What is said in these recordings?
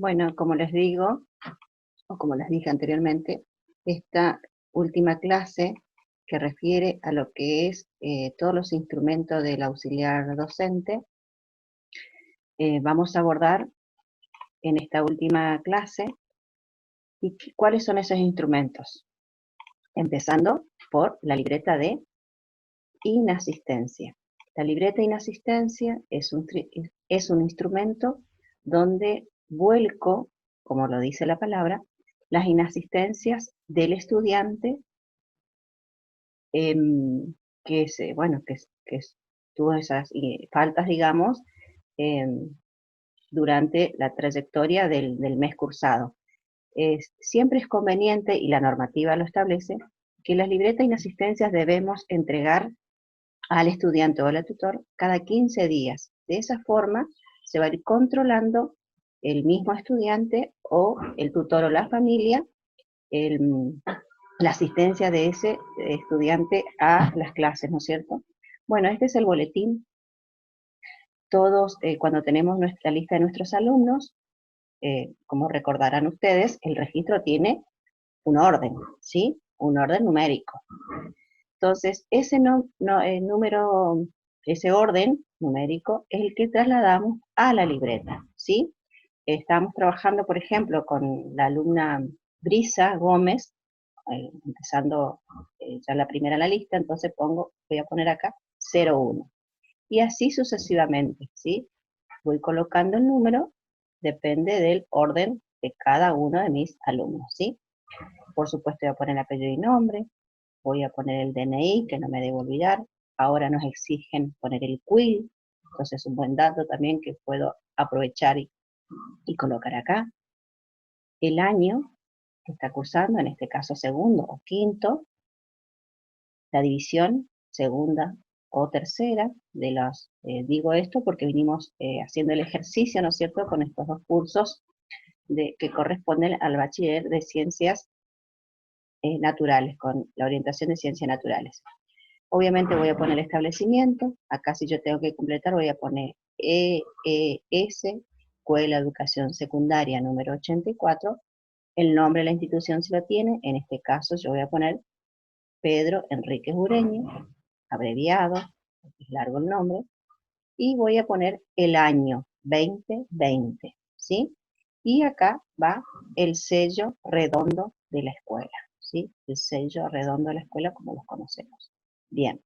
Bueno, como les digo, o como les dije anteriormente, esta última clase que refiere a lo que es todos los instrumentos del auxiliar docente, vamos a abordar en esta última clase y cuáles son esos instrumentos, empezando por la libreta de inasistencia. La libreta de inasistencia es un instrumento donde vuelco, como lo dice la palabra, las inasistencias del estudiante que tuvo esas faltas, digamos, durante la trayectoria del mes cursado. Siempre es conveniente, y la normativa lo establece, que las libretas de inasistencias debemos entregar al estudiante o al tutor cada 15 días. De esa forma se va a ir controlando el mismo estudiante o el tutor o la familia la asistencia de ese estudiante a las clases, ¿no es cierto? Bueno, este es el boletín. Todos, cuando tenemos nuestra lista de nuestros alumnos, como recordarán ustedes, el registro tiene un orden, ¿sí? Un orden numérico. Entonces, ese orden numérico es el que trasladamos a la libreta, ¿sí? Estamos trabajando, por ejemplo, con la alumna Brisa Gómez, empezando ya la primera en la lista, entonces voy a poner acá 01. Y así sucesivamente, ¿sí? Voy colocando el número, depende del orden de cada uno de mis alumnos, ¿sí? Por supuesto voy a poner apellido y nombre, voy a poner el DNI, que no me debo olvidar. Ahora nos exigen poner el quill, entonces es un buen dato también que puedo aprovechar y colocar acá. El año que está cursando, en este caso segundo o quinto, la división segunda o tercera de los, digo esto porque vinimos haciendo el ejercicio, ¿no es cierto?, con estos dos cursos que corresponden al bachiller de ciencias naturales, con la orientación de ciencias naturales. Obviamente voy a poner el establecimiento, acá si yo tengo que completar voy a poner EES, Escuela de Educación Secundaria número 84, el nombre de la institución si lo tiene, en este caso yo voy a poner Pedro Enríquez Ureña, abreviado, es largo el nombre, y voy a poner el año 2020, ¿sí? Y acá va el sello redondo de la escuela, ¿sí? El sello redondo de la escuela como los conocemos. Bien.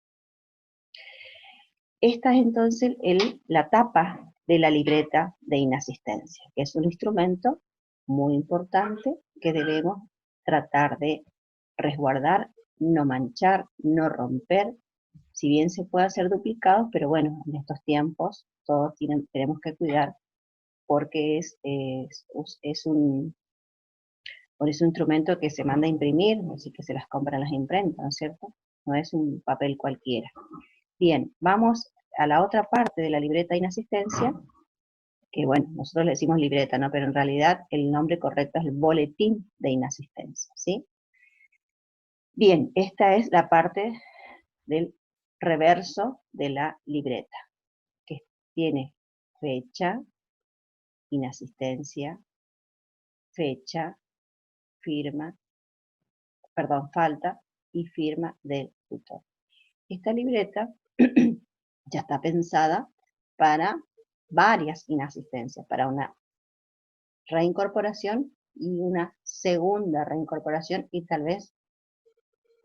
Esta es entonces la tapa de la libreta de inasistencia, que es un instrumento muy importante que debemos tratar de resguardar, no manchar, no romper, si bien se puede hacer duplicado, pero bueno, en estos tiempos todos tenemos que cuidar porque por es un instrumento que se manda a imprimir, así que se las compran las imprentas, ¿no es cierto? No es un papel cualquiera. Bien, vamos a la otra parte de la libreta de inasistencia, que bueno, nosotros le decimos libreta, ¿no? Pero en realidad el nombre correcto es el boletín de inasistencia, ¿sí? Bien, esta es la parte del reverso de la libreta, que tiene fecha, inasistencia, fecha, firma, perdón, falta y firma del tutor. Esta libreta ya está pensada para varias inasistencias, para una reincorporación y una segunda reincorporación y tal vez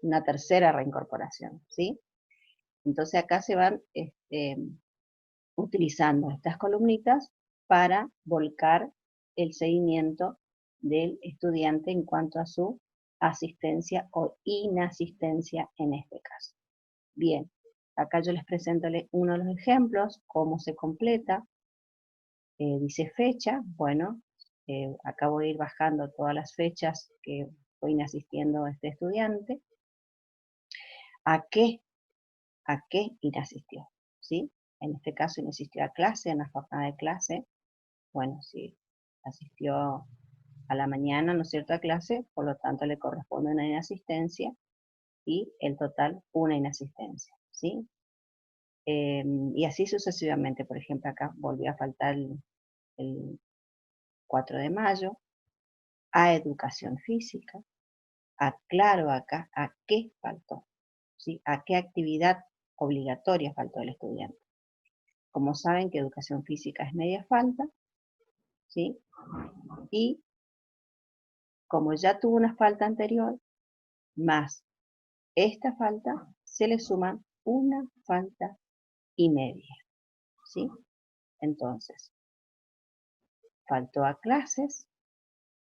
una tercera reincorporación, ¿sí? Entonces acá se van utilizando estas columnitas para volcar el seguimiento del estudiante en cuanto a su asistencia o inasistencia en este caso. Bien, acá yo les presento uno de los ejemplos, cómo se completa. Dice fecha, bueno, acá voy a ir bajando todas las fechas que fue inasistiendo este estudiante. ¿A qué inasistió? ¿Sí? En este caso inasistió a clase, en la jornada de clase. Bueno, si asistió a la mañana, ¿no es cierto?, a clase, por lo tanto le corresponde una inasistencia y el total una inasistencia, ¿sí? Y así sucesivamente. Por ejemplo, acá volvió a faltar el 4 de mayo, a educación física, aclaro acá a qué faltó, ¿sí? A qué actividad obligatoria faltó el estudiante. Como saben que educación física es media falta, ¿sí? Y como ya tuvo una falta anterior, más esta falta, se le suman una falta y media, ¿sí? Entonces, faltó a clases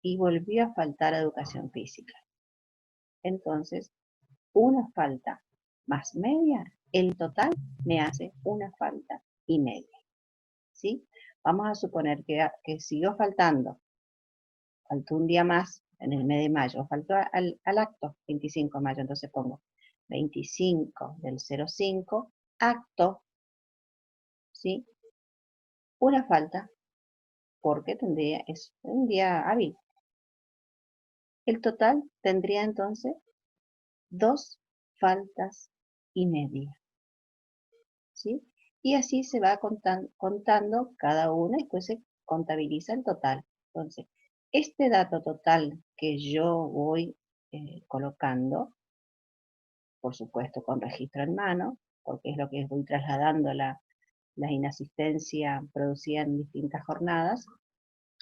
y volvió a faltar a educación física. Entonces, una falta más media, el total me hace una falta y media, ¿sí? Vamos a suponer que siguió faltando un día más en el mes de mayo, faltó al acto 25 de mayo, entonces pongo 25 del 05, acto, ¿sí? Una falta, porque es un día hábil. El total tendría entonces 2 faltas y media, ¿sí? Y así se va contando cada una y después se contabiliza el total. Entonces, este dato total que yo voy colocando, por supuesto con registro en mano, porque es lo que voy trasladando la inasistencia producida en distintas jornadas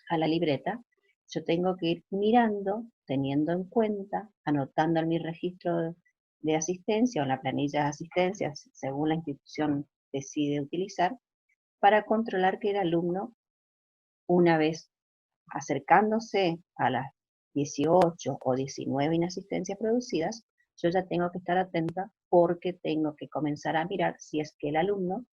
a la libreta, yo tengo que ir mirando, teniendo en cuenta, anotando en mi registro de asistencia o en la planilla de asistencia, según la institución decide utilizar, para controlar que el alumno, una vez acercándose a las 18 o 19 inasistencias producidas, yo ya tengo que estar atenta porque tengo que comenzar a mirar si es que el alumno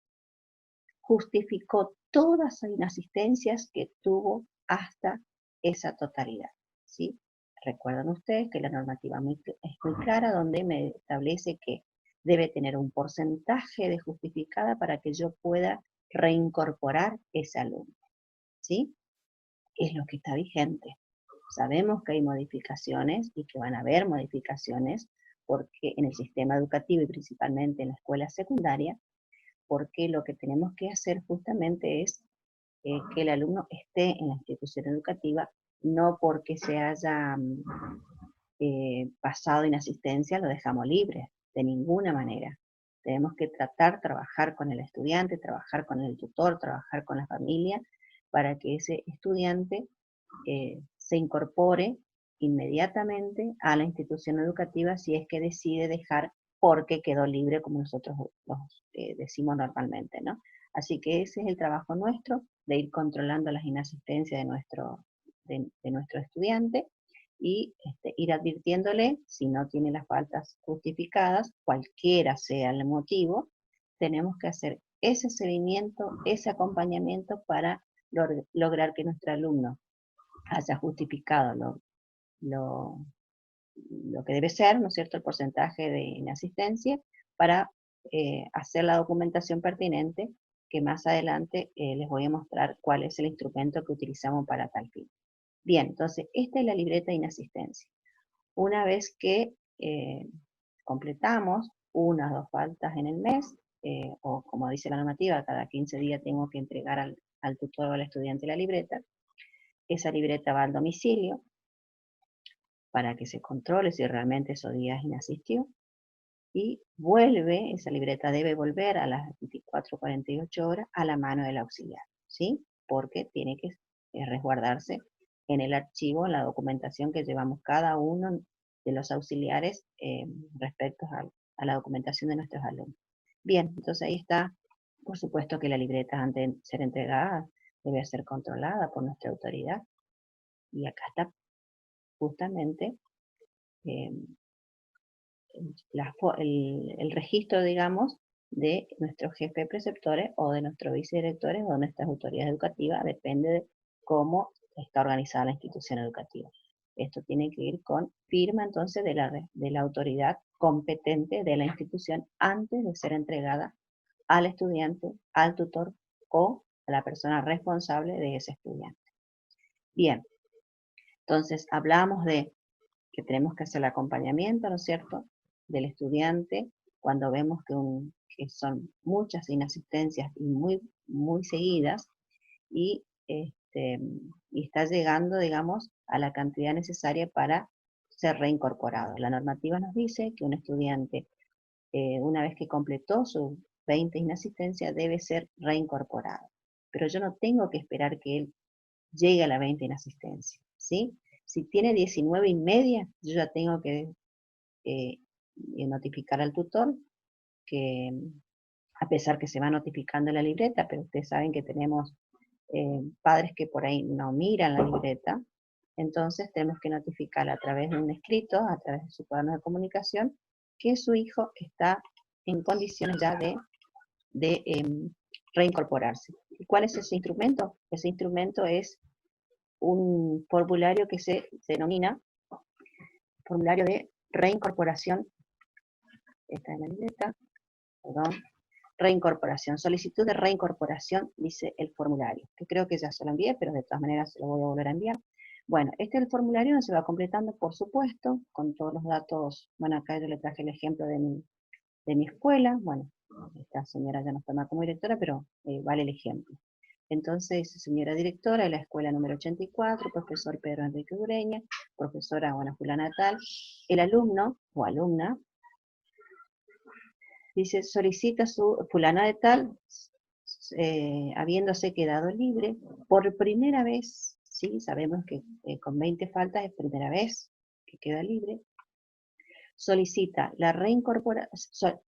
justificó todas las inasistencias que tuvo hasta esa totalidad, ¿sí? Recuerdan ustedes que la normativa es muy clara, donde me establece que debe tener un porcentaje de justificada para que yo pueda reincorporar ese alumno, ¿sí? Es lo que está vigente. Sabemos que hay modificaciones y que van a haber modificaciones porque en el sistema educativo y principalmente en la escuela secundaria, porque lo que tenemos que hacer justamente es que el alumno esté en la institución educativa, no porque se haya pasado inasistencia lo dejamos libre, de ninguna manera. Tenemos que trabajar con el estudiante, trabajar con el tutor, trabajar con la familia, para que ese estudiante se incorpore inmediatamente a la institución educativa si es que decide dejar porque quedó libre, como nosotros decimos normalmente, ¿no? Así que ese es el trabajo nuestro, de ir controlando las inasistencias de nuestro estudiante y ir advirtiéndole si no tiene las faltas justificadas, cualquiera sea el motivo, tenemos que hacer ese seguimiento, ese acompañamiento para lograr que nuestro alumno haya justificado lo, lo que debe ser, ¿no es cierto?, el porcentaje de inasistencia para hacer la documentación pertinente, que más adelante les voy a mostrar cuál es el instrumento que utilizamos para tal fin. Bien, entonces esta es la libreta de inasistencia. Una vez que completamos unas 2 faltas en el mes, o como dice la normativa, cada 15 días tengo que entregar al tutor o al estudiante la libreta, esa libreta va al domicilio para que se controle si realmente esos días inasistió, y esa libreta debe volver a las 24 o 48 horas a la mano del auxiliar, ¿sí? Porque tiene que resguardarse en el archivo, en la documentación que llevamos cada uno de los auxiliares respecto a la documentación de nuestros alumnos. Bien, entonces ahí está, por supuesto que la libreta antes de ser entregada debe ser controlada por nuestra autoridad, y acá está justamente eh, el registro, digamos, de nuestros jefes preceptores o de nuestros vicedirectores o de nuestras autoridades educativas, depende de cómo está organizada la institución educativa. Esto tiene que ir con firma entonces de la autoridad competente de la institución antes de ser entregada al estudiante, al tutor o a la persona responsable de ese estudiante. Bien, entonces hablamos de que tenemos que hacer el acompañamiento, ¿no es cierto?, del estudiante cuando vemos que son muchas inasistencias y muy seguidas, y y está llegando, digamos, a la cantidad necesaria para ser reincorporado. La normativa nos dice que un estudiante, una vez que completó sus 20 inasistencias, debe ser reincorporado. Pero yo no tengo que esperar que él llegue a la 20 inasistencia, ¿sí? Si tiene 19 y media, yo ya tengo que notificar al tutor que, a pesar que se va notificando la libreta, pero ustedes saben que tenemos padres que por ahí no miran la libreta, entonces tenemos que notificar a través de un escrito, a través de su cuaderno de comunicación, que su hijo está en condiciones ya de reincorporarse. ¿Y cuál es ese instrumento? Ese instrumento es un formulario que se denomina formulario de reincorporación. Está en la libreta, perdón. Reincorporación, solicitud de reincorporación, dice el formulario, que creo que ya se lo envié, pero de todas maneras se lo voy a volver a enviar. Bueno, este es el formulario donde se va completando, por supuesto, con todos los datos. Bueno, acá yo le traje el ejemplo de mi escuela. Bueno, esta señora ya no está más como directora, pero vale el ejemplo. Entonces, señora directora de la escuela número 84, profesor Pedro Enrique Dureña, profesora Juana Fulana tal, el alumno o alumna, dice, solicita su fulana de tal, habiéndose quedado libre por primera vez, ¿sí? Sabemos que con 20 faltas es primera vez que queda libre, solicita la reincorporación,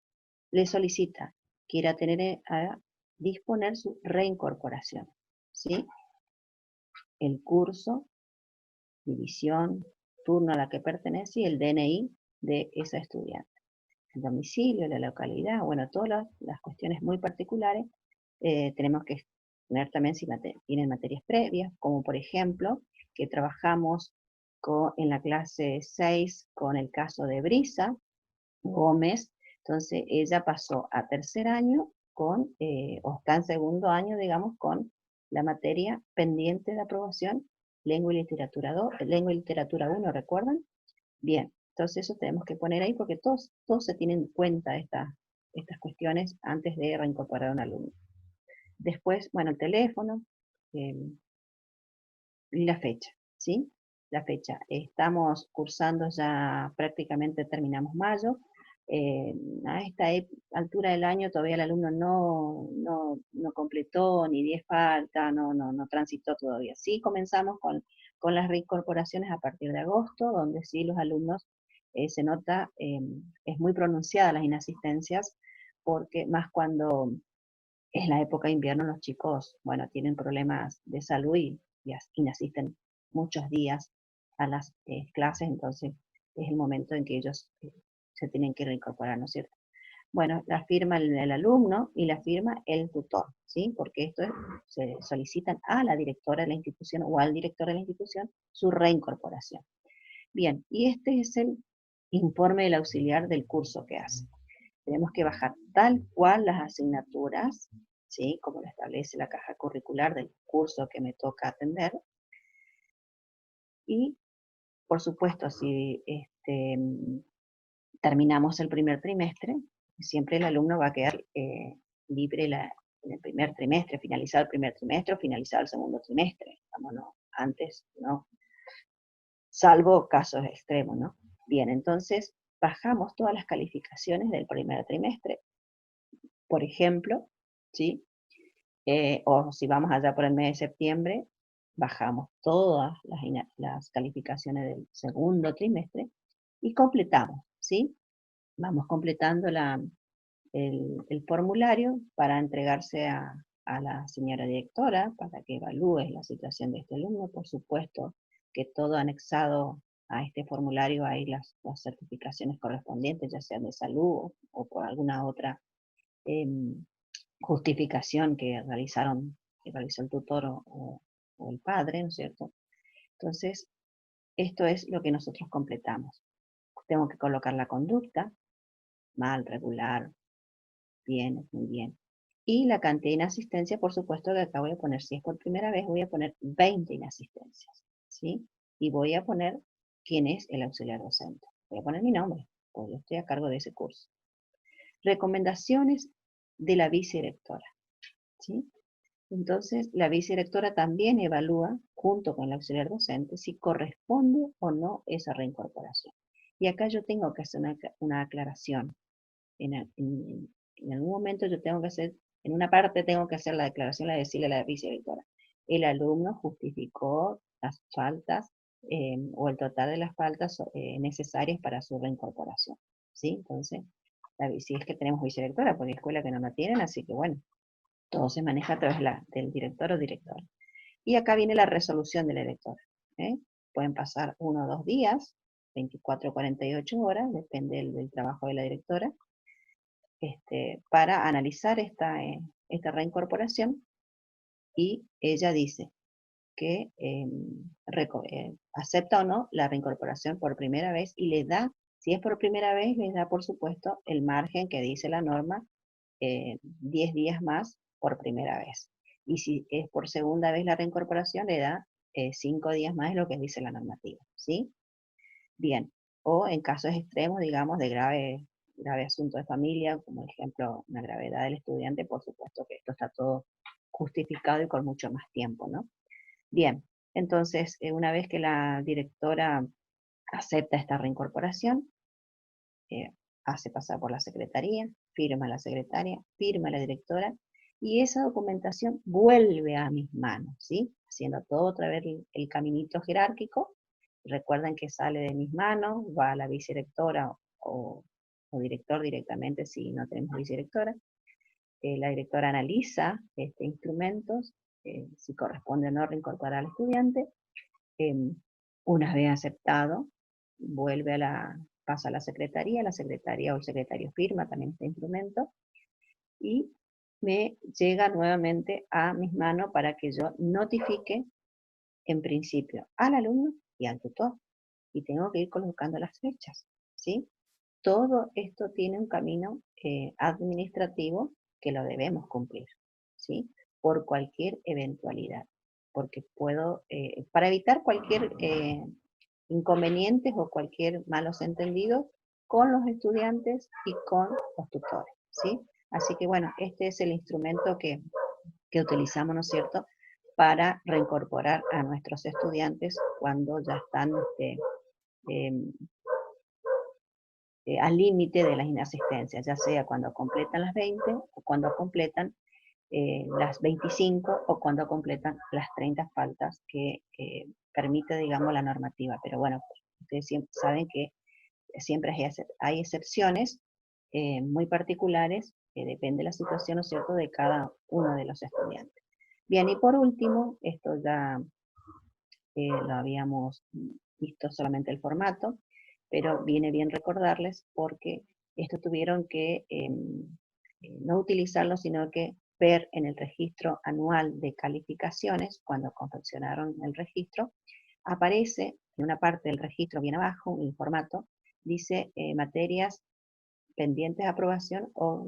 le solicita que irá a tener a disponer su reincorporación, ¿sí? El curso, división, turno a la que pertenece y el DNI de esa estudiante. El domicilio, la localidad, bueno, todas las cuestiones muy particulares. Tenemos que tener también si tienen materias previas, como por ejemplo, que trabajamos en la clase 6 con el caso de Brisa Gómez. Entonces ella pasó a tercer año o está en segundo año, digamos, con la materia pendiente de aprobación, lengua y literatura 2, lengua y literatura 1, ¿recuerdan? Bien, entonces eso tenemos que poner ahí porque todos se tienen en cuenta estas cuestiones antes de reincorporar a un alumno. Después, bueno, el teléfono y la fecha, ¿sí? La fecha. Estamos cursando ya, prácticamente terminamos mayo. A esta altura del año todavía el alumno no completó ni 10 falta, no transitó todavía. Sí comenzamos con las reincorporaciones a partir de agosto, donde sí los alumnos se nota, es muy pronunciada las inasistencias, porque más cuando es la época de invierno, los chicos, bueno, tienen problemas de salud y asisten muchos días a las clases, entonces es el momento en que ellos se tienen que reincorporar, ¿no es cierto? Bueno, la firma el alumno y la firma el tutor, ¿sí? Porque se solicitan a la directora de la institución o al director de la institución su reincorporación. Bien, y este es el informe del auxiliar del curso que hace. Tenemos que bajar tal cual las asignaturas, ¿sí? Como lo establece la caja curricular del curso que me toca atender. Y, por supuesto, si terminamos el primer trimestre, siempre el alumno va a quedar libre en el primer trimestre, finalizado el primer trimestre o finalizado el segundo trimestre. Vámonos, antes, ¿no? Salvo casos extremos, ¿no? Bien, entonces bajamos todas las calificaciones del primer trimestre, por ejemplo, ¿sí? O si vamos allá por el mes de septiembre, bajamos todas las calificaciones del segundo trimestre y completamos, ¿sí? Vamos completando el formulario para entregarse a la señora directora para que evalúe la situación de este alumno. Por supuesto que todo anexado a este formulario hay las certificaciones correspondientes, ya sean de salud o por alguna otra justificación que realizó el tutor o el padre, ¿no es cierto? Entonces, esto es lo que nosotros completamos. Tengo que colocar la conducta, mal, regular, bien, muy bien. Y la cantidad de inasistencia, por supuesto que acá voy a poner, si es por primera vez, voy a poner 20 inasistencias, ¿sí? Y voy a poner quién es el auxiliar docente. Voy a poner mi nombre, porque yo estoy a cargo de ese curso. Recomendaciones de la vicedirectora, ¿sí? Entonces, la vicedirectora también evalúa, junto con el auxiliar docente, si corresponde o no esa reincorporación. Y acá yo tengo que hacer una aclaración. En algún momento yo tengo que hacer, en una parte tengo que hacer la declaración, la de decirle a la vicedirectora, el alumno justificó las faltas o el total de las faltas necesarias para su reincorporación. ¿Sí? Entonces, si es que tenemos vicedirectora, porque hay escuelas que no la tienen, así que bueno, todo se maneja a través del director o directora. Y acá viene la resolución de la directora. ¿eh? Pueden pasar 1 o 2 días, 24 o 48 horas, depende del trabajo de la directora, para analizar esta reincorporación, y ella dice que acepta o no la reincorporación por primera vez y le da, si es por primera vez, le da por supuesto el margen que dice la norma, 10 días más por primera vez. Y si es por segunda vez la reincorporación, le da 5 días más, es lo que dice la normativa. ¿Sí? Bien. O en casos extremos, digamos, de grave asunto de familia, como ejemplo una gravedad del estudiante, por supuesto que esto está todo justificado y con mucho más tiempo, ¿no? Bien, entonces, una vez que la directora acepta esta reincorporación, eh, hace pasar por la secretaría, firma la secretaria, firma la directora, y esa documentación vuelve a mis manos, ¿sí? Haciendo todo otra vez el caminito jerárquico. Recuerden que sale de mis manos, va a la vicedirectora o director directamente si no tenemos vicedirectora. La directora analiza instrumentos, si corresponde o no reincorporar al estudiante. Una vez aceptado, pasa a la secretaría o el secretario firma también este instrumento, y me llega nuevamente a mis manos para que yo notifique en principio al alumno y al tutor, y tengo que ir colocando las fechas, ¿sí? Todo esto tiene un camino administrativo que lo debemos cumplir, ¿sí? Por cualquier eventualidad, porque para evitar cualquier inconvenientes o cualquier malos entendidos con los estudiantes y con los tutores, ¿sí? Así que bueno, este es el instrumento que utilizamos, ¿no es cierto?, para reincorporar a nuestros estudiantes cuando ya están em, al límite de las inasistencias, ya sea cuando completan las 20 o cuando completan las 25 o cuando completan las 30 faltas que permite, digamos, la normativa. Pero bueno, ustedes saben que siempre hay excepciones muy particulares que depende de la situación, ¿no es cierto?, de cada uno de los estudiantes. Bien, y por último, esto ya lo habíamos visto solamente el formato, pero viene bien recordarles porque esto tuvieron que no utilizarlo, sino que ver en el registro anual de calificaciones, cuando confeccionaron el registro, aparece en una parte del registro bien abajo, en el formato, dice materias pendientes de aprobación o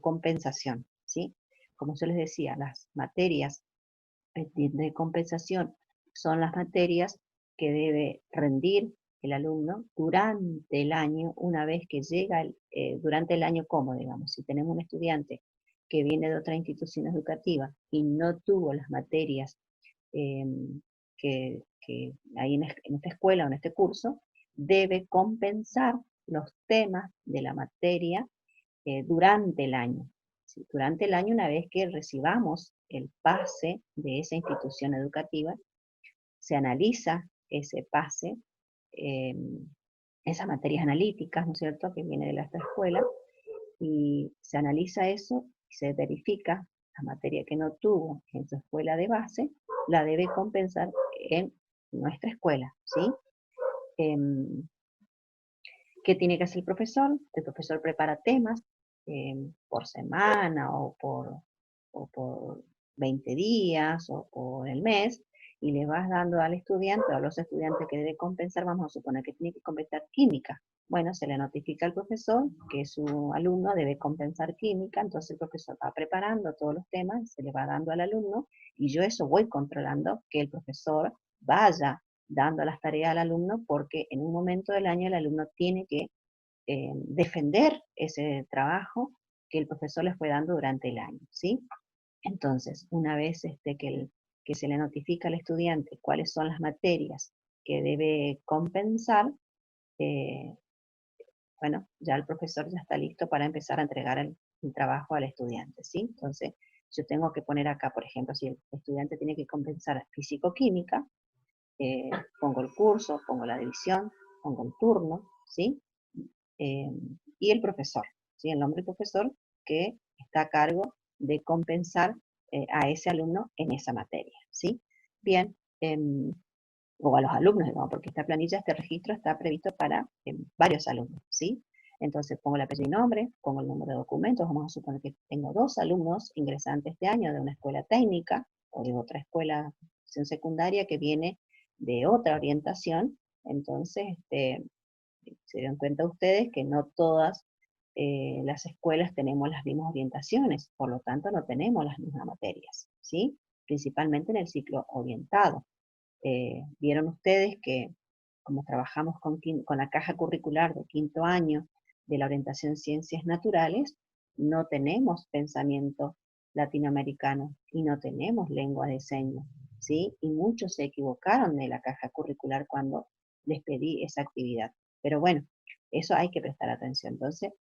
compensación, ¿sí? Como yo les decía, las materias de compensación son las materias que debe rendir el alumno durante el año, una vez que llega, durante el año como, digamos, si tenemos un estudiante que viene de otra institución educativa y no tuvo las materias eh, que hay en esta escuela o en este curso, debe compensar los temas de la materia durante el año. ¿Sí? Durante el año, una vez que recibamos el pase de esa institución educativa, se analiza ese pase, eh, esas materias analíticas, ¿no es cierto?, que viene de esta escuela, y se analiza eso y se verifica la materia que no tuvo en su escuela de base, la debe compensar en nuestra escuela, ¿sí? ¿Qué tiene que hacer el profesor? El profesor prepara temas por semana o por 20 días o por el mes, y le vas dando al estudiante o a los estudiantes que debe compensar. Vamos a suponer que tiene que compensar química. Bueno, se le notifica al profesor que su alumno debe compensar química, entonces el profesor va preparando todos los temas, se le va dando al alumno, y yo eso voy controlando que el profesor vaya dando las tareas al alumno, porque en un momento del año el alumno tiene que defender ese trabajo que el profesor les fue dando durante el año, ¿sí? Entonces, una vez que se le notifica al estudiante cuáles son las materias que debe compensar, eh, bueno, ya el profesor ya está listo para empezar a entregar el trabajo al estudiante, ¿sí? Entonces, yo tengo que poner acá, por ejemplo, si el estudiante tiene que compensar físico-química, pongo el curso, pongo la división, pongo el turno, ¿sí? Eh, y el profesor, ¿sí? El nombre del profesor que está a cargo de compensar a ese alumno en esa materia, ¿sí? Bien, o a los alumnos, ¿no? Porque esta planilla, este registro está previsto para varios alumnos, ¿sí? Entonces pongo el apellido y nombre, pongo el número de documentos, vamos a suponer que tengo 2 alumnos ingresantes este año de una escuela técnica o de otra escuela secundaria que viene de otra orientación, entonces se dan cuenta ustedes que no todas las escuelas tenemos las mismas orientaciones, por lo tanto no tenemos las mismas materias, ¿sí? Principalmente en el ciclo orientado. Vieron ustedes que como trabajamos con la caja curricular de 5º año de la orientación Ciencias Naturales, no tenemos pensamiento latinoamericano y no tenemos lengua de señas, ¿sí? Y muchos se equivocaron de la caja curricular cuando les pedí esa actividad. Pero bueno, eso hay que prestar atención. Entonces,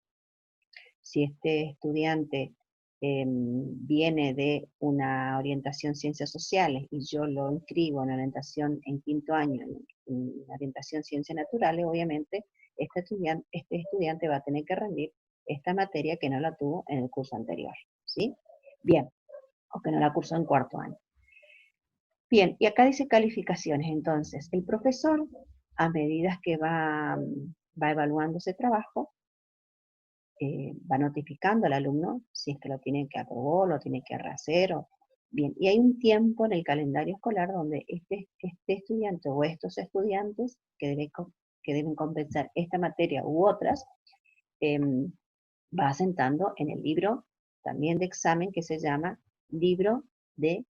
si este estudiante viene de una orientación ciencias sociales y yo lo inscribo en orientación en 5º año, en orientación ciencias naturales, obviamente este estudiante va a tener que rendir esta materia que no la tuvo en el curso anterior, ¿sí? Bien, o que no la cursó en 4º año. Bien, y acá dice calificaciones, entonces el profesor, a medida que va evaluando ese trabajo, va notificando al alumno si es que lo tiene que aprobar, lo tiene que rehacer. Bien, y hay un tiempo en el calendario escolar donde este estudiante o estos estudiantes que deben compensar esta materia u otras, va asentando en el libro también de examen que se llama libro de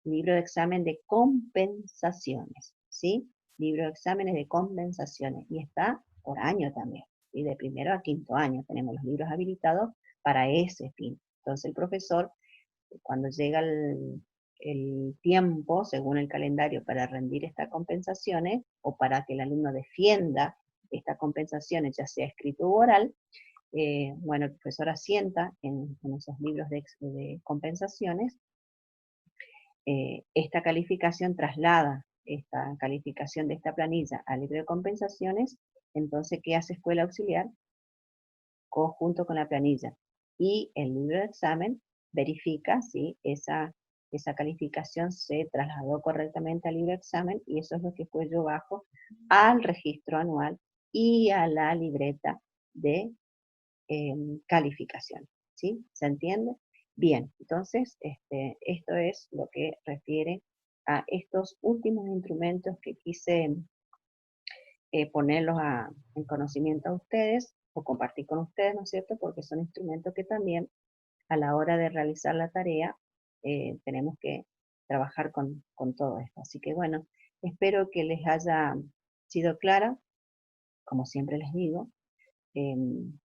examen de compensaciones, ¿sí? Libro de exámenes de compensaciones, y está por año también, y de 1º a 5º año tenemos los libros habilitados para ese fin. Entonces el profesor, cuando llega el tiempo, según el calendario, para rendir estas compensaciones, o para que el alumno defienda estas compensaciones, ya sea escrito u oral, bueno, el profesor asienta en esos libros de compensaciones. Esta calificación traslada esta calificación de esta planilla al libro de compensaciones, entonces, ¿qué hace Escuela Auxiliar? Junto con la planilla y el libro de examen verifica si esa calificación se trasladó correctamente al libro de examen, y eso es lo que después yo bajo al registro anual y a la libreta de calificación, ¿sí? ¿Se entiende? Bien, entonces esto es lo que refiere a estos últimos instrumentos que quise ponerlos en conocimiento a ustedes o compartir con ustedes, ¿no es cierto? Porque son instrumentos que también a la hora de realizar la tarea tenemos que trabajar con todo esto. Así que bueno, espero que les haya sido clara, como siempre les digo.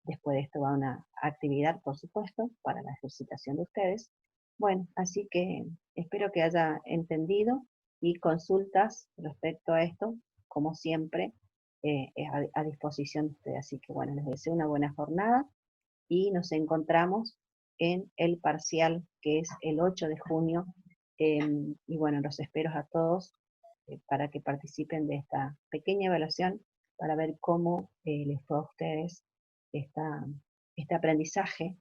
Después de esto va una actividad, por supuesto, para la ejercitación de ustedes. Bueno, así que espero que haya entendido, y consultas respecto a esto, como siempre, es a disposición de ustedes. Así que bueno, les deseo una buena jornada y nos encontramos en el parcial que es el 8 de junio. Y bueno, los espero a todos para que participen de esta pequeña evaluación para ver cómo les fue a ustedes este aprendizaje,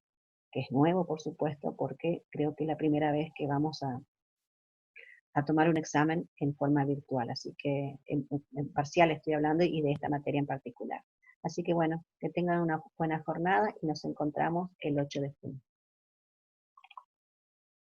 que es nuevo, por supuesto, porque creo que es la primera vez que vamos a tomar un examen en forma virtual. Así que en parcial estoy hablando, y de esta materia en particular. Así que bueno, que tengan una buena jornada y nos encontramos el 8 de junio.